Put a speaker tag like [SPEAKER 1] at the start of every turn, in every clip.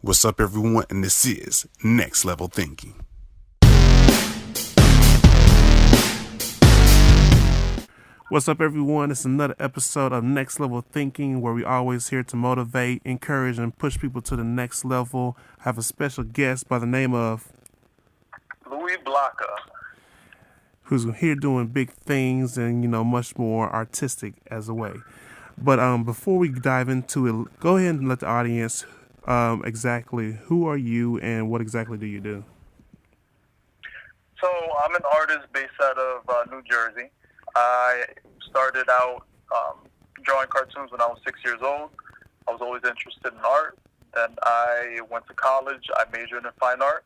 [SPEAKER 1] What's up, everyone? And this is Next Level Thinking. What's up, everyone? It's another episode of Next Level Thinking, where we always here to motivate, encourage, and push people to the next level. I have a special guest by the name of
[SPEAKER 2] Louie Blaka,
[SPEAKER 1] who's here doing big things and, much more artistic as a way. But before we dive into it, go ahead and let the audience exactly who are you and what exactly do you do?
[SPEAKER 2] So I'm an artist based out of New Jersey. I started out drawing cartoons when I was 6 years old. I was always interested in art. Then I went to college. I majored in fine art.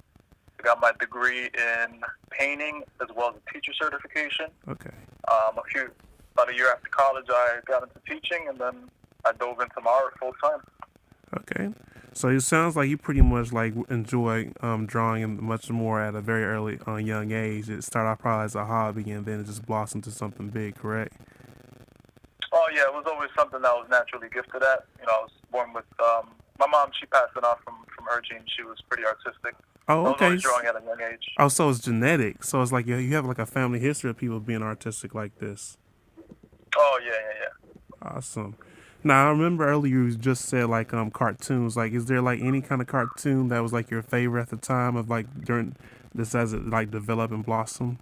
[SPEAKER 2] I got my degree in painting as well as a teacher certification.
[SPEAKER 1] Okay.
[SPEAKER 2] About a year after college, I got into teaching, and then I dove into my art full time.
[SPEAKER 1] Okay. So it sounds like you pretty much enjoy drawing much more at a very early young age. It started off probably as a hobby and then it just blossomed to something big, correct?
[SPEAKER 2] Oh yeah, it was always something that I was naturally gifted at. I was born with my mom. She passed it off from her genes. She was pretty artistic.
[SPEAKER 1] Oh,
[SPEAKER 2] I was
[SPEAKER 1] okay.
[SPEAKER 2] always drawing at a young age.
[SPEAKER 1] Oh, so it's genetic. So it's like you have like a family history of people being artistic like this.
[SPEAKER 2] Oh yeah.
[SPEAKER 1] Awesome. Now I remember earlier you just said cartoons. Like, is there any kind of cartoon that was like your favorite at the time of during this as it developed and blossomed?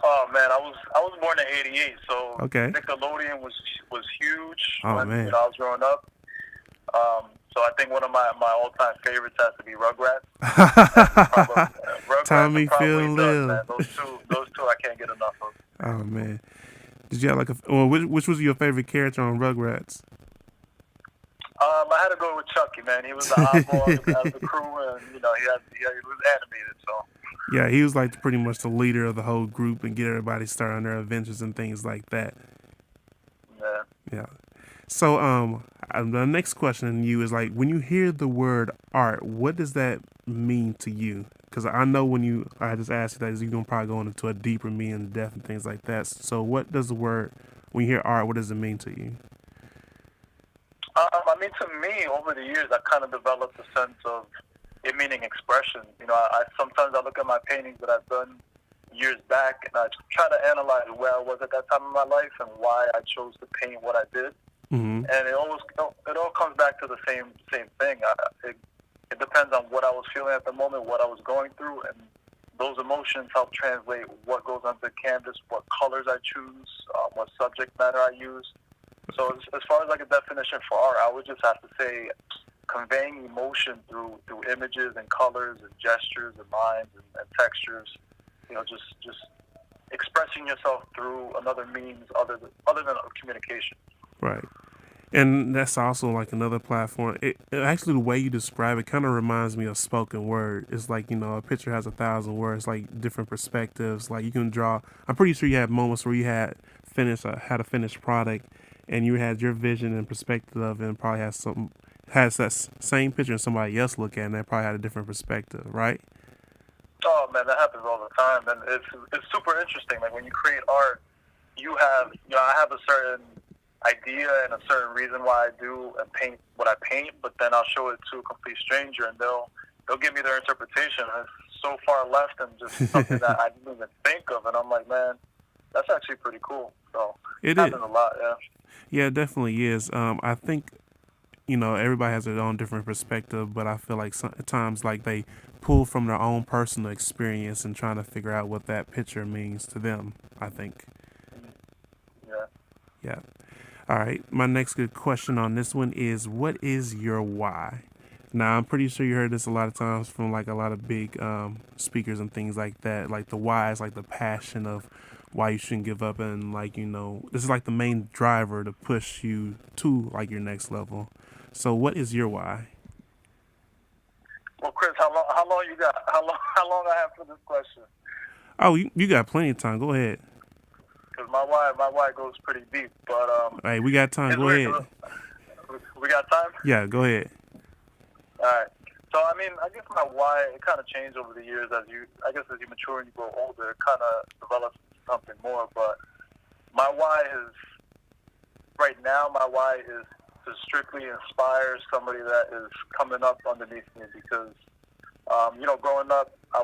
[SPEAKER 2] Oh man, I was born in '88, so
[SPEAKER 1] okay.
[SPEAKER 2] Nickelodeon was huge
[SPEAKER 1] when
[SPEAKER 2] I was growing up. So I think one of my all-time favorites has to be Rugrats. Rugrats
[SPEAKER 1] Tommy, Phil, and Lil.
[SPEAKER 2] Those two I can't get enough of.
[SPEAKER 1] Oh man. Did you have which was your favorite character on Rugrats?
[SPEAKER 2] I had to go with Chucky, man. He was the oddball of the crew, and he was animated, so.
[SPEAKER 1] Yeah, he was pretty much the leader of the whole group and get everybody started on their adventures and things like that.
[SPEAKER 2] Yeah.
[SPEAKER 1] Yeah. So the next question to you is when you hear the word art, what does that mean to you? Because I know I just asked you that, you're going to probably go into a deeper meaning, depth, and things like that. So what does the word, when you hear art, what does it mean to you?
[SPEAKER 2] To me, over the years, I kind of developed a sense of it meaning expression. Sometimes I look at my paintings that I've done years back, and I try to analyze where I was at that time in my life and why I chose to paint what I did.
[SPEAKER 1] Mm-hmm.
[SPEAKER 2] And it all comes back to the same thing. It depends on what I was feeling at the moment, what I was going through, and those emotions help translate what goes onto the canvas, what colors I choose, what subject matter I use. So as far as a definition for art, I would just have to say conveying emotion through images and colors and gestures and lines and textures. Just expressing yourself through another means other than communication.
[SPEAKER 1] Right. And that's also another platform. It actually, the way you describe it kind of reminds me of spoken word. It's a picture has 1,000 words, different perspectives. You can draw. I'm pretty sure you had moments where you had a finished product, and you had your vision and perspective of it, and probably has that same picture and somebody else look at it, and they probably had a different perspective, right?
[SPEAKER 2] Oh man, that happens all the time, and it's super interesting. When you create art, I have a certain idea and a certain reason why I do and paint what I paint, but then I'll show it to a complete stranger and they'll give me their interpretation. And it's so far left and just something that I didn't even think of, and I'm like, man, that's actually pretty cool. So it happens a lot, yeah.
[SPEAKER 1] Yeah, it definitely is. I think everybody has their own different perspective, but I feel at times they pull from their own personal experience and trying to figure out what that picture means to them, I think. Yeah. All right, my next good question on this one is, what is your why? Now, I'm pretty sure you heard this a lot of times from a lot of big speakers and things like that. The why is the passion of why you shouldn't give up, and this is the main driver to push you to your next level. So what is your why?
[SPEAKER 2] Well, Chris, how long you got? How long I have for this question?
[SPEAKER 1] Oh, you got plenty of time. Go ahead.
[SPEAKER 2] Because my why goes pretty deep, but
[SPEAKER 1] hey, we got time. Go ahead.
[SPEAKER 2] We got time?
[SPEAKER 1] Yeah, go ahead.
[SPEAKER 2] All right. So I guess my why, it kind of changed over the years as you mature and you grow older. It kind of develops something more. But my why is right now. My why is to strictly inspire somebody that is coming up underneath me because, growing up, I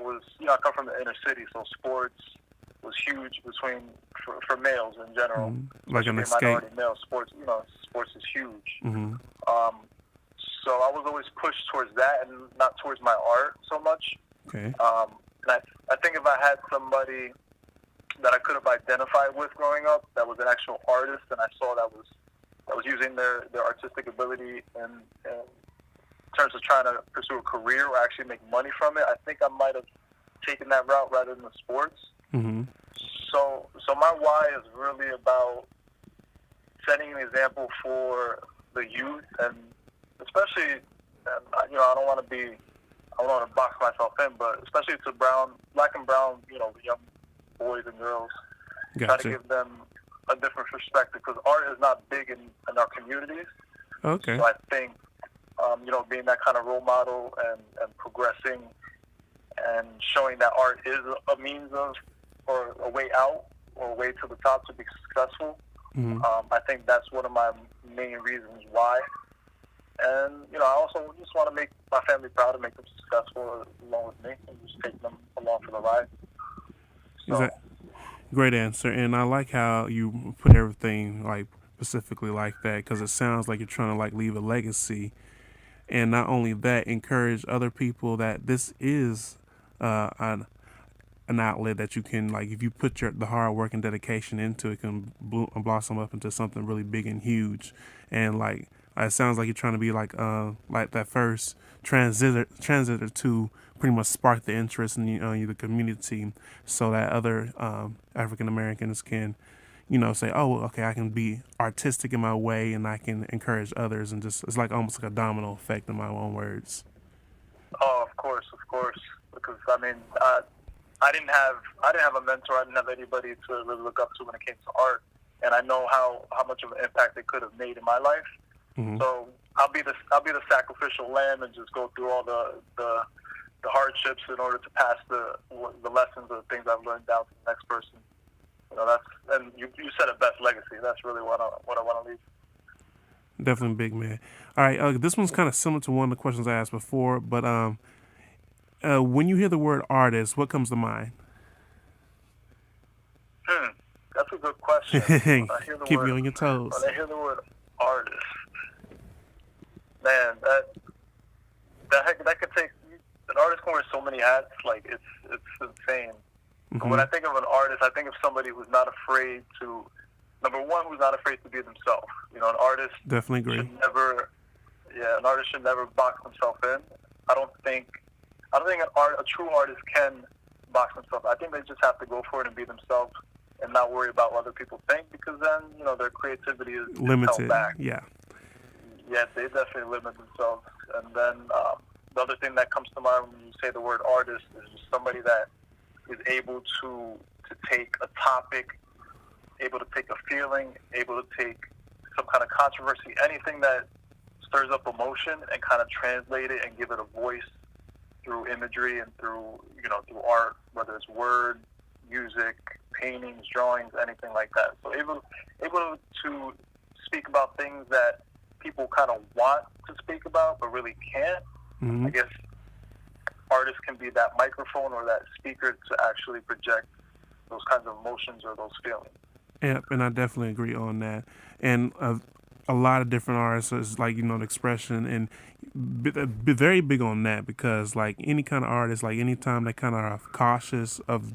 [SPEAKER 2] come from the inner city, so sports was huge for males in general.
[SPEAKER 1] Like an escape.
[SPEAKER 2] Minority male sports, sports is huge.
[SPEAKER 1] Mm-hmm.
[SPEAKER 2] So I was always pushed towards that and not towards my art so much.
[SPEAKER 1] Okay.
[SPEAKER 2] And I think if I had somebody that I could have identified with growing up that was an actual artist and I saw that was using their artistic ability in terms of trying to pursue a career or actually make money from it, I think I might have taken that route rather than the sports.
[SPEAKER 1] Mm-hmm.
[SPEAKER 2] So my why is really about setting an example for the youth, and especially, I don't want to box myself in, but especially to black and brown, young boys and girls, try to give them a different perspective because art is not big in our communities.
[SPEAKER 1] Okay.
[SPEAKER 2] So I think, being that kind of role model and progressing and showing that art is a means of, or a way out, or a way to the top to be successful.
[SPEAKER 1] Mm-hmm.
[SPEAKER 2] I think that's one of my main reasons why. And, I also just want to make my family proud and make them successful along with me and just take them along for the ride. So,
[SPEAKER 1] great answer. And I like how you put everything like specifically like that because it sounds like you're trying to like leave a legacy. And not only that, encourage other people that this is an outlet that you can, like, if you put the hard work and dedication into it, can blossom up into something really big and huge. And like, it sounds like you're trying to be like that first transitor to pretty much spark the interest in the community, so that other African Americans can, say, oh, okay, I can be artistic in my way, and I can encourage others, and just it's like almost like a domino effect in my own words.
[SPEAKER 2] Oh, of course, because I didn't have a mentor. I didn't have anybody to really look up to when it came to art, and I know how much of an impact it could have made in my life.
[SPEAKER 1] Mm-hmm.
[SPEAKER 2] So I'll be the sacrificial lamb and just go through all the hardships in order to pass the lessons of the things I've learned down to the next person. And you said it best, legacy. That's really what I want to leave.
[SPEAKER 1] Definitely big, man. All right, this one's kind of similar to one of the questions I asked before, but when you hear the word artist, what comes to mind?
[SPEAKER 2] That's a good question.
[SPEAKER 1] Keep you on your toes.
[SPEAKER 2] When I hear the word artist, man, that could take, an artist can wear so many hats, like it's insane.
[SPEAKER 1] Mm-hmm.
[SPEAKER 2] But when I think of an artist, I think of somebody who's not afraid to, number one, who's not afraid to be themselves. An artist
[SPEAKER 1] definitely agree.
[SPEAKER 2] An artist should never box himself in. I don't think a true artist can box themselves. I think they just have to go for it and be themselves and not worry about what other people think, because then, their creativity is
[SPEAKER 1] limited.
[SPEAKER 2] held back.
[SPEAKER 1] Yeah,
[SPEAKER 2] they definitely limit themselves. And then the other thing that comes to mind when you say the word artist is just somebody that is able to take a topic, able to take a feeling, able to take some kind of controversy, anything that stirs up emotion, and kind of translate it and give it a voice through imagery and through art, whether it's word, music, paintings, drawings, anything like that. So able to speak about things that people kind of want to speak about but really can't.
[SPEAKER 1] Mm-hmm.
[SPEAKER 2] I guess artists can be that microphone or that speaker to actually project those kinds of emotions or those feelings.
[SPEAKER 1] Yep, and I definitely agree on that. And a lot of different artists is like, the expression, and be very big on that, because like any kind of artist, like anytime they kind of are cautious of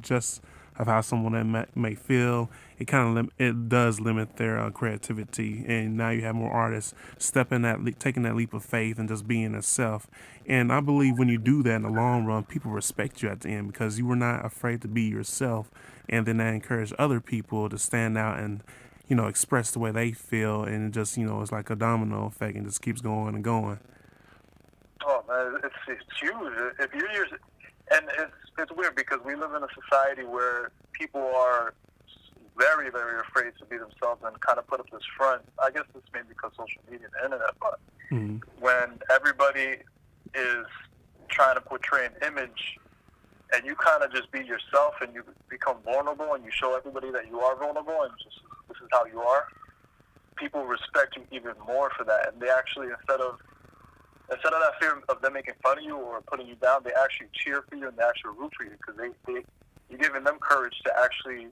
[SPEAKER 1] how someone may feel, it kind of it does limit their creativity. And now you have more artists taking that leap of faith and just being themselves. And I believe when you do that in the long run, people respect you at the end, because you were not afraid to be yourself, and then that encouraged other people to stand out and express the way they feel, and it just it's like a domino effect and just keeps going and going.
[SPEAKER 2] Oh man, it's huge. If you're and it's weird because we live in a society where people are very, very afraid to be themselves and kind of put up this front. I guess it's maybe because social media and the internet, but when everybody is trying to portray an image and you kind of just be yourself and you become vulnerable and you show everybody that you are vulnerable and just this is how you are, people respect you even more for that, and they actually instead of that fear of them making fun of you or putting you down, they actually cheer for you and they actually root for you because you're giving them courage to actually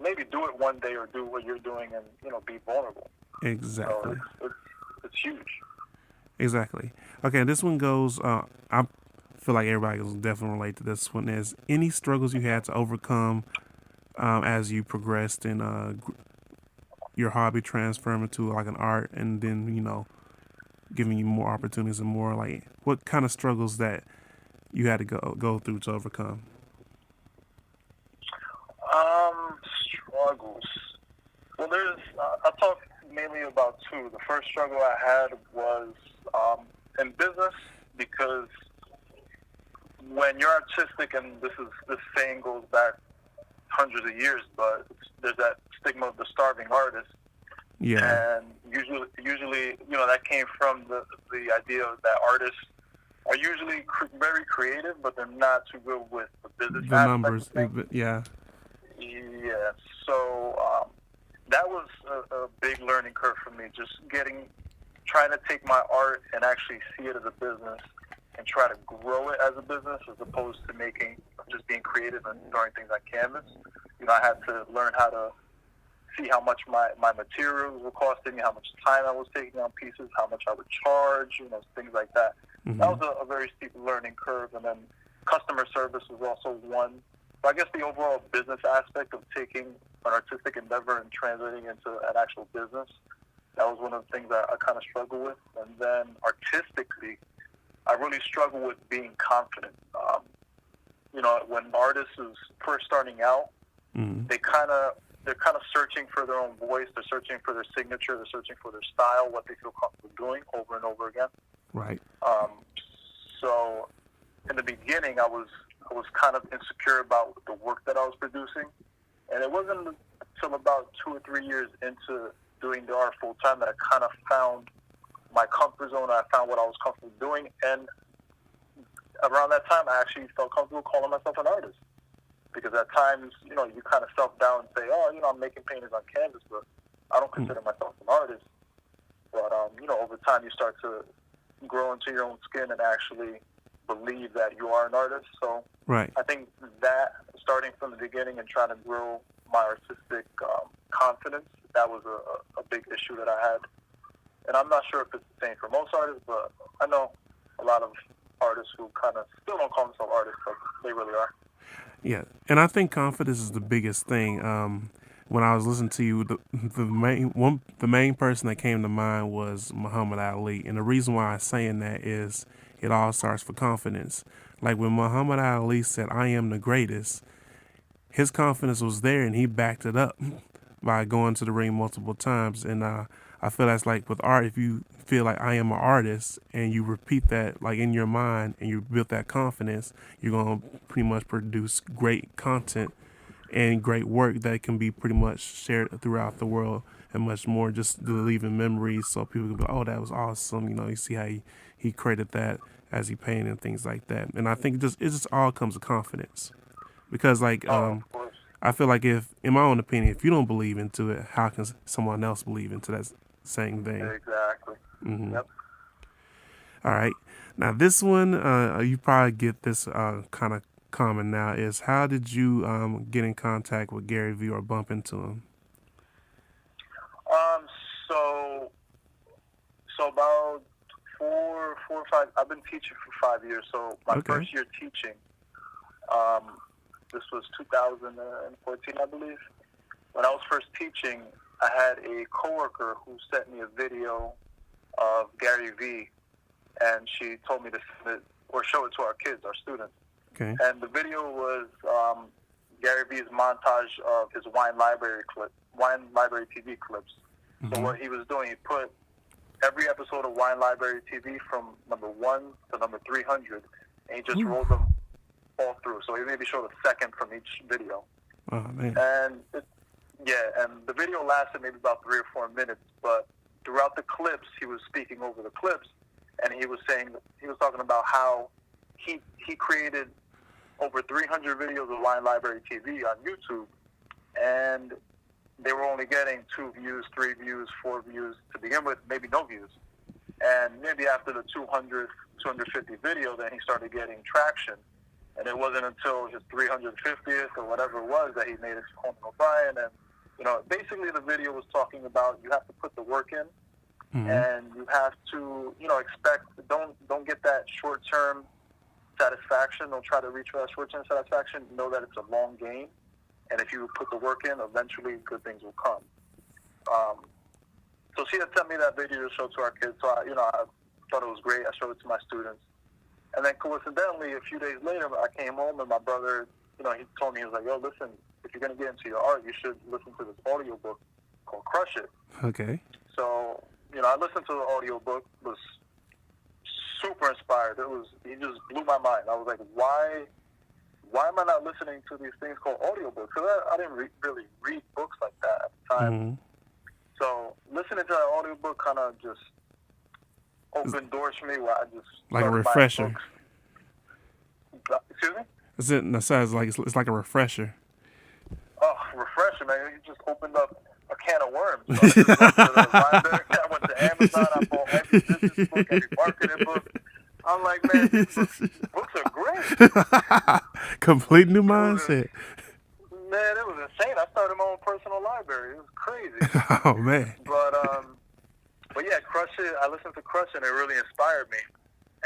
[SPEAKER 2] maybe do it one day or do what you're doing and be vulnerable.
[SPEAKER 1] Exactly.
[SPEAKER 2] So it's huge.
[SPEAKER 1] Exactly. Okay, this one goes. I feel like everybody will definitely relate to this one. Is any struggles you had to overcome as you progressed in your hobby transforming to like an art, and then giving you more opportunities and more like what kind of struggles that you had to go through to overcome?
[SPEAKER 2] Struggles. Well, I'll talk mainly about two. The first struggle I had was in business because when you're artistic, and this saying goes back hundreds of years, but there's that stigma of the starving artist.
[SPEAKER 1] Yeah.
[SPEAKER 2] And usually, that came from the idea that artists are usually very creative, but they're not too good with the business
[SPEAKER 1] The
[SPEAKER 2] aspect
[SPEAKER 1] numbers.
[SPEAKER 2] of things.
[SPEAKER 1] Yeah.
[SPEAKER 2] Yeah. So that was a big learning curve for me. Just trying to take my art and actually see it as a business and try to grow it as a business as opposed to just being creative and throwing things on canvas. I had to learn how to see how much my materials were costing me, how much time I was taking on pieces, how much I would charge, things like that.
[SPEAKER 1] Mm-hmm.
[SPEAKER 2] That was a very steep learning curve. And then customer service was also one. So I guess the overall business aspect of taking an artistic endeavor and translating into an actual business, that was one of the things that I kind of struggle with. And then artistically, I really struggle with being confident. When artists is first starting out,
[SPEAKER 1] mm-hmm.
[SPEAKER 2] they're kind of searching for their own voice. They're searching for their signature. They're searching for their style, what they feel comfortable doing over and over again.
[SPEAKER 1] Right.
[SPEAKER 2] So in the beginning, I was kind of insecure about the work that I was producing, and it wasn't until about 2 or 3 years into doing the art full time that I kind of found my comfort zone. I found what I was comfortable doing, and around that time, I actually felt comfortable calling myself an artist. Because at times, you kind of self-doubt and say, I'm making paintings on canvas, but I don't consider myself an artist. But, over time, you start to grow into your own skin and actually believe that you are an artist. So
[SPEAKER 1] right.
[SPEAKER 2] I think that starting from the beginning and trying to grow my artistic confidence, that was a big issue that I had. And I'm not sure if it's the same for most artists, but I know a lot of artists who kind of still don't call themselves artists, but they really are.
[SPEAKER 1] Yeah, and I think confidence is the biggest thing. When I was listening to you, the main person that came to mind was Muhammad Ali, and the reason why I'm saying that is it all starts with confidence. Like when Muhammad Ali said, "I am the greatest," his confidence was there, and he backed it up by going to the ring multiple times. And I feel that's like with art, if you feel like I am an artist and you repeat that like in your mind and you build that confidence, you're going to pretty much produce great content and great work that can be pretty much shared throughout the world and much more, just leaving memories so people can be like, oh, that was awesome. You see how he created that as he painted and things like that. And I think it just all comes with confidence because like,
[SPEAKER 2] Of course.
[SPEAKER 1] I feel like in my own opinion, if you don't believe into it, how can someone else believe into that same thing?
[SPEAKER 2] Exactly.
[SPEAKER 1] Mm-hmm.
[SPEAKER 2] Yep.
[SPEAKER 1] All right. Now this one, you probably get this kind of common now. Is how did you get in contact with Gary Vee or bump into him?
[SPEAKER 2] So about four or five. I've been teaching for 5 years. So my
[SPEAKER 1] Okay.
[SPEAKER 2] first year teaching, this was 2014, I believe. When I was first teaching, I had a coworker who sent me a video of Gary Vee, and she told me to send it or show it to our kids, our students.
[SPEAKER 1] Okay.
[SPEAKER 2] And the video was Gary Vee's montage of his Wine Library TV clips.
[SPEAKER 1] Mm-hmm.
[SPEAKER 2] So what he was doing, he put every episode of Wine Library TV from number 1 to number 300, and he just rolled them all through. So he maybe showed a second from each video.
[SPEAKER 1] Oh man.
[SPEAKER 2] And the video lasted maybe about 3 or 4 minutes, but throughout the clips, he was speaking over the clips, and he was talking about how he created over 300 videos of Wine Library TV on YouTube, and they were only getting 2 views, 3 views, 4 views to begin with, maybe no views. And maybe after the 200th, 250th video, then he started getting traction. And it wasn't until his 350th or whatever it was that he made his Conan O'Brien. And, you know, basically the video was talking about you have to put the work in, and you have to, you know, don't get that short-term satisfaction. Don't try to reach for that short-term satisfaction. Know that it's a long game. And if you put the work in, eventually good things will come. So she had sent me that video to show to our kids. So, I thought it was great. I showed it to my students. And then coincidentally, a few days later, I came home and my brother, you know, he told me, he was like, yo, listen, if you're going to get into your art, you should listen to this audiobook called Crush It.
[SPEAKER 1] Okay.
[SPEAKER 2] So, you know, I listened to the audiobook, was super inspired. He just blew my mind. I was like, why am I not listening to these things called audiobooks? Because I didn't really read books like that at the time. So listening to that audiobook kind of just opened doors for me where I just
[SPEAKER 1] like a refresher.
[SPEAKER 2] Excuse me?
[SPEAKER 1] It's like a refresher.
[SPEAKER 2] Oh, refresher, man. You just opened up a can of worms. So I just went to the library, I went to Amazon, I bought every business book, every marketing book. I'm like, man, these books are great.
[SPEAKER 1] Complete new mindset.
[SPEAKER 2] Man, it was insane. I started my own personal library. It was crazy.
[SPEAKER 1] Oh, man.
[SPEAKER 2] But yeah, Crush It, I listened to Crush It, and it really inspired me.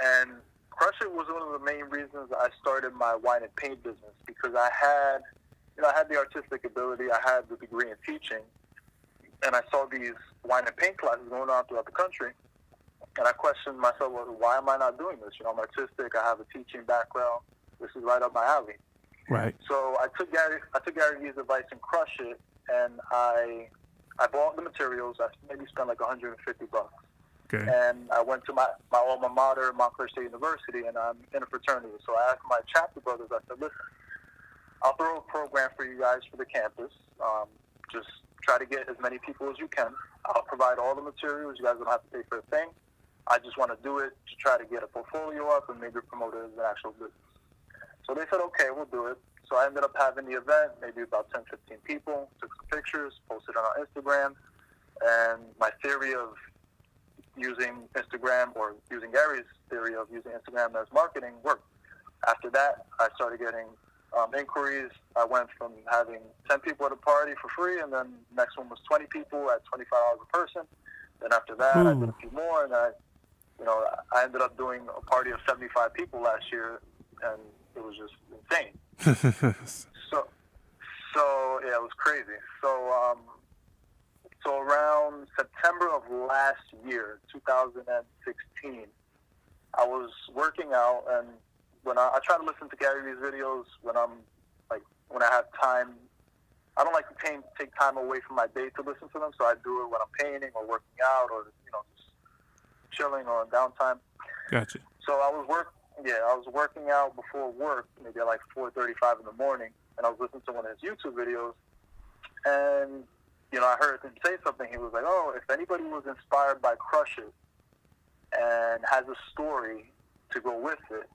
[SPEAKER 2] And Crush It was one of the main reasons I started my wine and paint business, because I had the artistic ability, I had the degree in teaching, and I saw these wine and paint classes going on throughout the country. And I questioned myself, well, why am I not doing this? You know, I'm artistic, I have a teaching background. This is right up my alley.
[SPEAKER 1] Right.
[SPEAKER 2] So I took Gary Vee's advice and Crush It, and I bought the materials. I maybe spent like $150.
[SPEAKER 1] Okay.
[SPEAKER 2] And I went to my alma mater, Montclair State University, and I'm in a fraternity. So I asked my chapter brothers, I said, listen, I'll throw a program for you guys for the campus. Just try to get as many people as you can. I'll provide all the materials. You guys don't have to pay for a thing. I just want to do it to try to get a portfolio up and maybe promote it as an actual business. So they said, okay, we'll do it. So I ended up having the event, maybe about 10, 15 people, took some pictures, posted it on our Instagram. And my theory of using Instagram, or using Gary's theory of using Instagram as marketing, worked. After that, I started getting inquiries. I went from having 10 people at a party for free, and then the next one was 20 people at $25 a person. Then after that, I did a few more, and I ended up doing a party of 75 people last year, and it was just insane. So yeah, it was crazy. So around September of last year, 2016, I was working out, and when I try to listen to Gary Vee's videos when I have time. I don't like to take time away from my day to listen to them, so I do it when I'm painting or working out, or just chilling or on downtime.
[SPEAKER 1] Gotcha.
[SPEAKER 2] So I was working out before work, maybe at like 4:35 in the morning, and I was listening to one of his YouTube videos, and I heard him say something. He was like, "Oh, if anybody was inspired by Crush It and has a story to go with it,"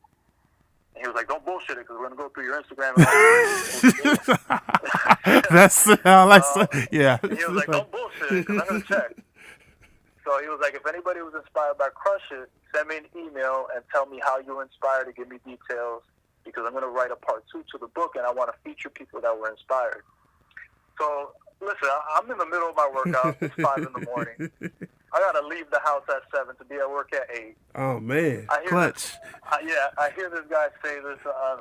[SPEAKER 2] and he was like, "Don't bullshit it, because we're gonna go through your Instagram." And
[SPEAKER 1] that's how I like. Yeah.
[SPEAKER 2] He was like, "Don't bullshit it, because I'm gonna check." So he was like, "If anybody was inspired by Crush It, send me an email and tell me how you were inspired, to give me details, because I'm gonna write a part 2 to the book, and I want to feature people that were inspired." So listen, I'm in the middle of my workout. It's 5 in the morning. I gotta leave the house at 7 to be at work at 8.
[SPEAKER 1] Oh man, clutch.
[SPEAKER 2] I hear this guy say this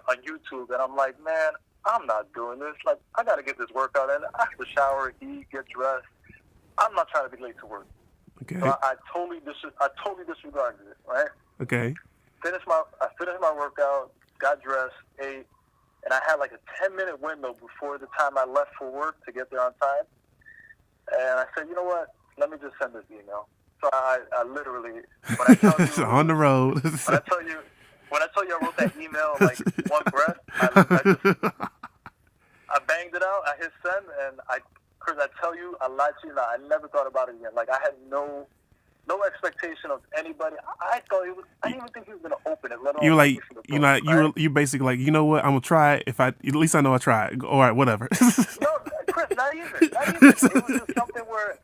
[SPEAKER 2] on YouTube, and I'm like, man, I'm not doing this. Like, I gotta get this workout in. I have to shower, eat, get dressed. I'm not trying to be late to work.
[SPEAKER 1] Okay.
[SPEAKER 2] So I totally disregarded it. Right.
[SPEAKER 1] Okay.
[SPEAKER 2] I finished my workout, got dressed, ate, and I had like a 10-minute window before the time I left for work to get there on time. And I said, you know what? Let me just send this email. So I literally, when I tell you,
[SPEAKER 1] on the road.
[SPEAKER 2] when I tell you I wrote that email like one breath, I banged it out. I hit send, and Chris, I tell you, I lied to you now. I never thought about it again. Like, I had no expectation of anybody. I didn't even think he was gonna open it.
[SPEAKER 1] You like, you basically like, you know what? I'm gonna try it. At least I know I tried. All right, whatever.
[SPEAKER 2] No, Chris, not even Not even. It was just something where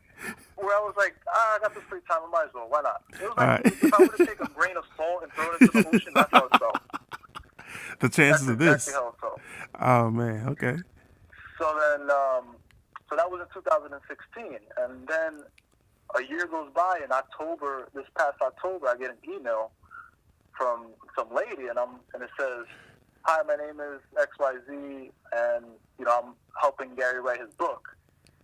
[SPEAKER 2] I was like, I got this free time, I might as well. Why not? It was like, if I were to take a grain of salt and throw it into the ocean, that's how it felt.
[SPEAKER 1] The chances
[SPEAKER 2] That's
[SPEAKER 1] of
[SPEAKER 2] exactly
[SPEAKER 1] this.
[SPEAKER 2] how it felt.
[SPEAKER 1] Oh man. Okay.
[SPEAKER 2] So then, so that was in 2016, and then a year goes by. In October, this past October, I get an email from some lady, and it says, "Hi, my name is XYZ, and I'm helping Gary write his book,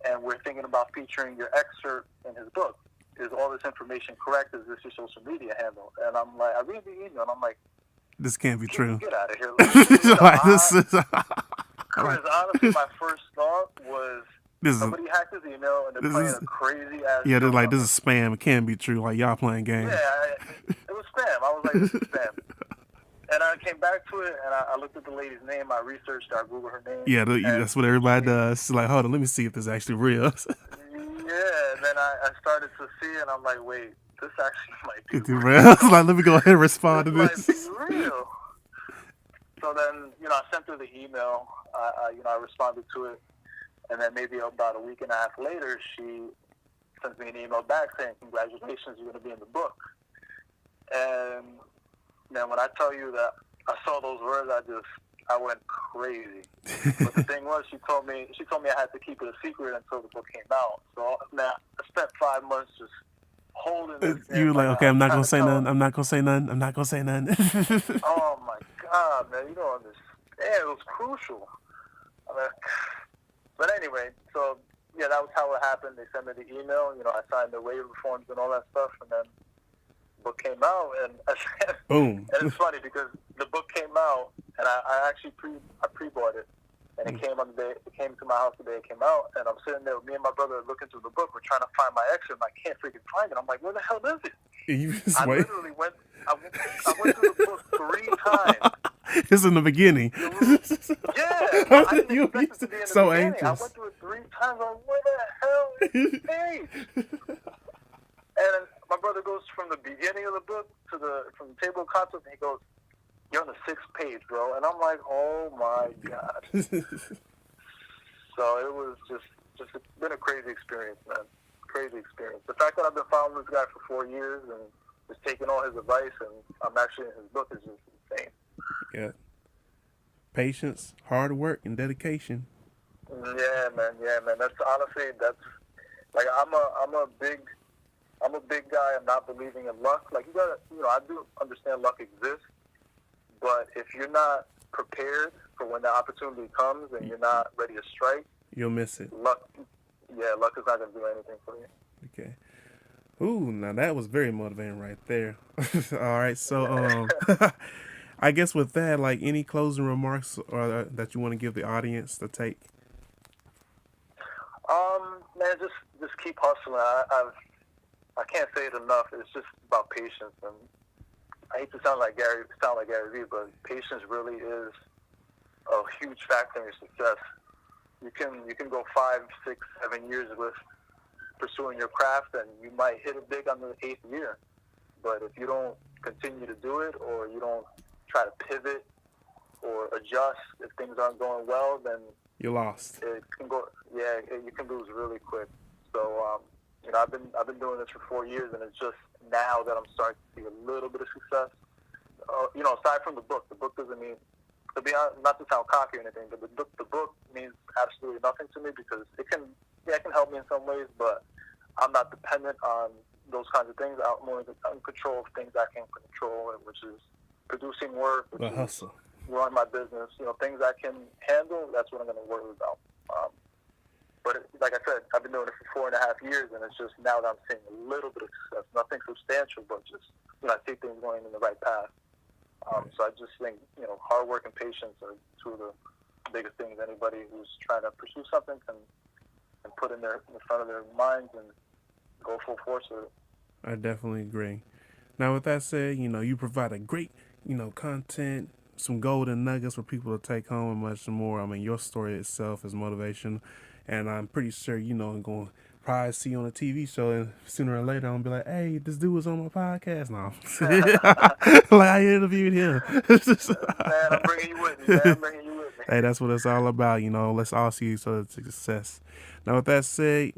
[SPEAKER 2] and we're thinking about featuring your excerpt in his book. Is all this information correct? Is this your social media handle?" And I'm like, I read the email, and I'm like,
[SPEAKER 1] this can't be true.
[SPEAKER 2] Get out of here!
[SPEAKER 1] Like, this is.
[SPEAKER 2] Because honestly, my first thought was somebody hacked his email and they're playing a crazy ass.
[SPEAKER 1] Yeah, they're like, this is spam. It can't be true. Like, y'all playing games.
[SPEAKER 2] Yeah, it was spam. I was like, this is spam. And I came back to it and I looked at the lady's name. I researched her. I Googled her name.
[SPEAKER 1] Yeah, that's what everybody does. It's like, hold on, let me see if this is actually real.
[SPEAKER 2] Yeah, and then I started to see it and I'm like, wait, this actually might be real.
[SPEAKER 1] I was like, let me go ahead and respond to this.
[SPEAKER 2] This might be real. So then, I sent her the email. I responded to it, and then maybe about a week and a half later, she sends me an email back saying, "Congratulations, you're going to be in the book." And man, when I tell you that I saw those words, I went crazy. But the thing was, she told me I had to keep it a secret until the book came out. So now I spent 5 months just holding it.
[SPEAKER 1] You were like, okay, I'm not gonna say nothing. I'm not gonna say nothing. I'm not gonna say nothing.
[SPEAKER 2] Oh my God, man, you don't understand. It was crucial. But anyway, so yeah, that was how it happened. They sent me the email. I signed the waiver forms and all that stuff, and then the book came out. And
[SPEAKER 1] boom.
[SPEAKER 2] And it's funny because the book came out, and I actually pre-bought it, and it came on the day. It came to my house the day it came out, and I'm sitting there with me and my brother looking through the book. We're trying to find my excerpt, and I can't freaking find it. I'm like, where the hell is it? I literally went. I went through the book 3 times.
[SPEAKER 1] It's in the beginning.
[SPEAKER 2] Yeah, I didn't expect it to be in the
[SPEAKER 1] so
[SPEAKER 2] beginning.
[SPEAKER 1] anxious.
[SPEAKER 2] I went through it 3 times. I'm like, where the hell is this page? And my brother goes from the beginning of the book from the table of contents, and he goes, "You're on the 6th page, bro." And I'm like, oh my God. So it was just been a crazy experience, man. Crazy experience. The fact that I've been following this guy for 4 years and just taking all his advice, and I'm actually in his book, is just insane.
[SPEAKER 1] Yeah. Patience, hard work, and dedication.
[SPEAKER 2] Yeah, man. That's honestly, like I'm a big guy. I'm not believing in luck. Like you gotta, I do understand luck exists, but if you're not prepared for when the opportunity comes and you're not ready to strike,
[SPEAKER 1] you'll miss it.
[SPEAKER 2] Luck is not gonna do anything for you.
[SPEAKER 1] Okay. Ooh, now that was very motivating right there. All right, so I guess with that, like any closing remarks or that you want to give the audience to take?
[SPEAKER 2] Man, just keep hustling. I can't say it enough. It's just about patience, and I hate to sound like Gary Vee, but patience really is a huge factor in your success. You can go 5, 6, 7 years with pursuing your craft, and you might hit it big on the 8th year. But if you don't continue to do it, or you don't try to pivot or adjust if things aren't going well, then
[SPEAKER 1] you're lost.
[SPEAKER 2] It can go. Yeah, you can lose really quick. So I've been doing this for 4 years, and it's just now that I'm starting to see a little bit of success. Aside from the book doesn't mean, to be honest, not to sound cocky or anything, but the book means absolutely nothing to me because it can help me in some ways, but I'm not dependent on those kinds of things. I'm more in control of things I can control, which is producing work, which is
[SPEAKER 1] hustle,
[SPEAKER 2] run my business. Things I can handle. That's what I'm going to worry about. But like I said, I've been doing it for 4.5 years, and it's just now that I'm seeing a little bit of success. Nothing substantial, but just I see things going in the right path. So I just think hard work and patience are 2 of the biggest things anybody who's trying to pursue something can put in front of their minds and go full force with it.
[SPEAKER 1] I definitely agree. Now, with that said, you provide a great, content, some golden nuggets for people to take home and much more. I mean, your story itself is motivation, and I'm pretty sure, I'm going to probably see you on a TV show, and sooner or later, I'm going to be like, hey, this dude was on my podcast now. Like, I interviewed him.
[SPEAKER 2] Man, I'm bringing you with me, man. I'm bringing you with me.
[SPEAKER 1] Hey, that's what it's all about. Let's all see each other's success. Now, with that said,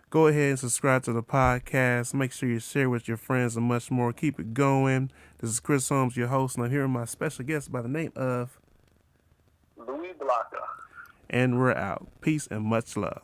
[SPEAKER 1] go ahead and subscribe to the podcast. Make sure you share with your friends and much more. Keep it going. This is Chris Holmes, your host, and I'm here with my special guest by the name of
[SPEAKER 2] Louie Blaka.
[SPEAKER 1] And we're out. Peace and much love.